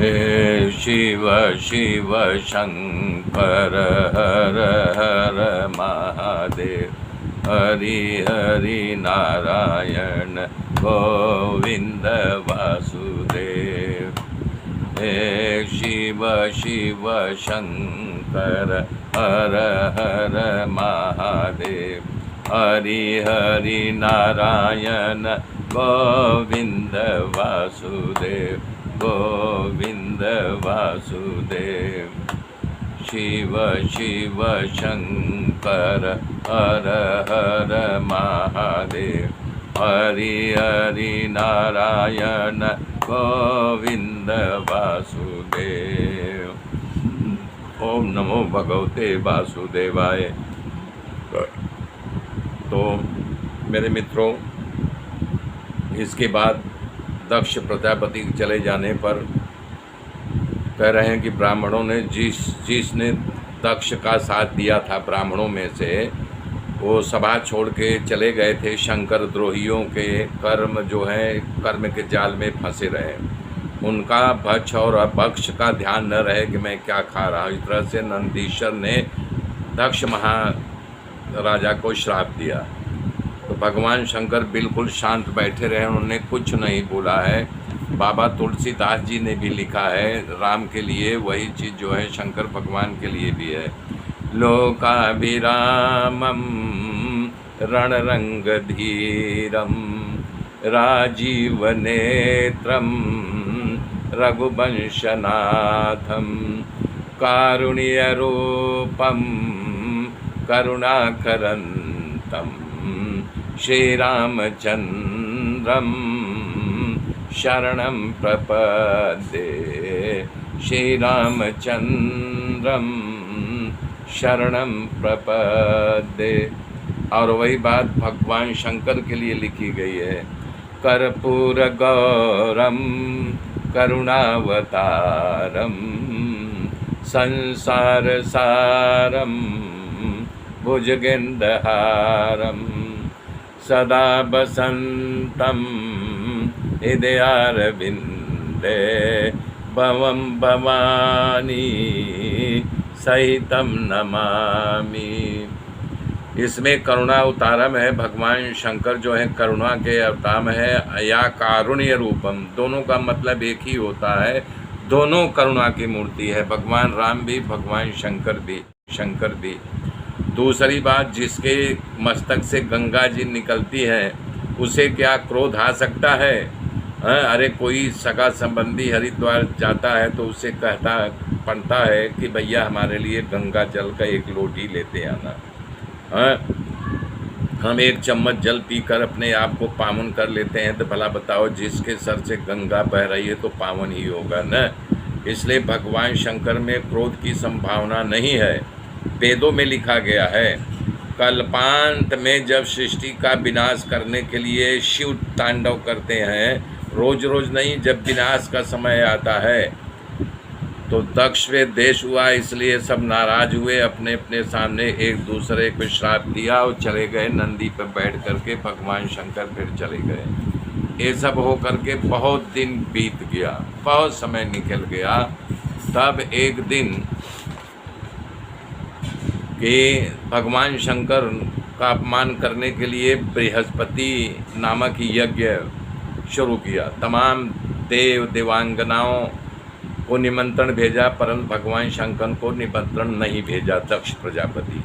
हे शिव शिव शंकर हर हर महादेव, हरि हरि नारायण गोविंद वासुदेव। हे शिव शिव शंकर हर हर महादेव, हरि हरि नारायण गोविंद वासुदेव, गोविंद वासुदेव। शिव शिव शंकर हर हर महादेव, हरि हरि नारायण गोविंद वासुदेव। ओम नमो भगवते वासुदेवाय। तो मेरे मित्रों, इसके बाद दक्ष प्रजापति के चले जाने पर कह रहे हैं कि ब्राह्मणों ने जिसने दक्ष का साथ दिया था, ब्राह्मणों में से वो सभा छोड़ के चले गए थे। शंकर द्रोहियों के कर्म जो है, कर्म के जाल में फंसे रहे। उनका भक्ष और अपक्ष का ध्यान न रहे कि मैं क्या खा रहा हूँ। इस तरह से नंदीश्वर ने दक्ष महाराजा को श्राप दिया। तो भगवान शंकर बिल्कुल शांत बैठे रहे, उन्होंने कुछ नहीं बोला है। बाबा तुलसीदास जी ने भी लिखा है, राम के लिए वही चीज़ जो है शंकर भगवान के लिए भी है। लोकाभिरामं रणरंगधीरं राजीवनेत्रं रघुवंशनाथं कारुण्यरूपं करुणाकरन्तं श्रीरामचन्द्रं शरणं प्रपद्ये, श्रीरामचन्द्रं शरणं प्रपद्ये। और वही बात भगवान शंकर के लिए लिखी गई है। कर्पूर गौरम करुणावतारम संसार सारम भुजगेन्द्रहारम सदा बसंतम हृदयारविंदे भवं भवानी सहितं नमामि। इसमें करुणा अवतारम है। भगवान शंकर जो है करुणा के अवतार है, या कारुण्य रूपम, दोनों का मतलब एक ही होता है। दोनों करुणा की मूर्ति है, भगवान राम भी, भगवान शंकर भी। दूसरी बात, जिसके मस्तक से गंगा जी निकलती है उसे क्या क्रोध आ सकता है? अरे कोई सगा संबंधी हरिद्वार जाता है तो उसे पड़ता है कि भैया हमारे लिए गंगा जल का एक लोटी लेते आना। हम एक चम्मच जल पीकर अपने आप को पावन कर लेते हैं, तो भला बताओ जिसके सर से गंगा बह रही है तो पावन ही होगा न। इसलिए भगवान शंकर में क्रोध की संभावना नहीं है। वेदों में लिखा गया है, कल्पांत में जब सृष्टि का विनाश करने के लिए शिव तांडव करते हैं, रोज रोज नहीं, जब विनाश का समय आता है तो दक्ष में देश हुआ, इसलिए सब नाराज हुए, अपने अपने सामने एक दूसरे को श्राप दिया और चले गए। नंदी पर बैठ करके भगवान शंकर फिर चले गए। ये सब हो करके बहुत दिन बीत गया, बहुत समय निकल गया। तब एक दिन कि भगवान शंकर का अपमान करने के लिए बृहस्पति नामक यज्ञ शुरू किया। तमाम देवांगनाओं को निमंत्रण भेजा, परंतु भगवान शंकर को निमंत्रण नहीं भेजा दक्ष प्रजापति।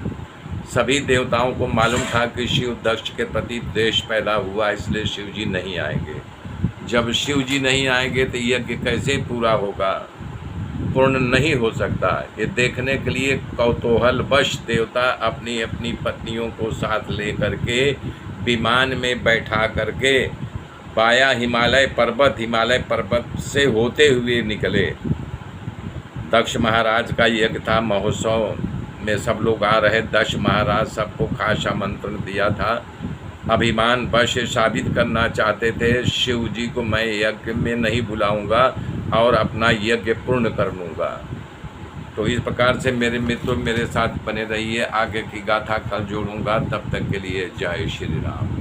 सभी देवताओं को मालूम था कि शिव दक्ष के प्रति द्वेष पैदा हुआ, इसलिए शिव जी नहीं आएंगे। जब शिव जी नहीं आएंगे तो यज्ञ कैसे पूरा होगा, पूर्ण नहीं हो सकता। ये देखने के लिए कौतूहलवश देवता अपनी अपनी पत्नियों को साथ ले करके विमान में बैठा करके वाया हिमालय पर्वत से होते हुए निकले। दक्ष महाराज का यज्ञ था, महोत्सव में सब लोग आ रहे। दक्ष महाराज सबको खास आमंत्रण दिया था। अभिमान वश साबित करना चाहते थे शिव जी को, मैं यज्ञ में नहीं बुलाऊंगा और अपना यज्ञ पूर्ण कर लूँगा। तो इस प्रकार से मेरे मित्रों मेरे साथ बने रहिए। आगे की गाथा कल जोड़ूंगा, तब तक के लिए जय श्री राम।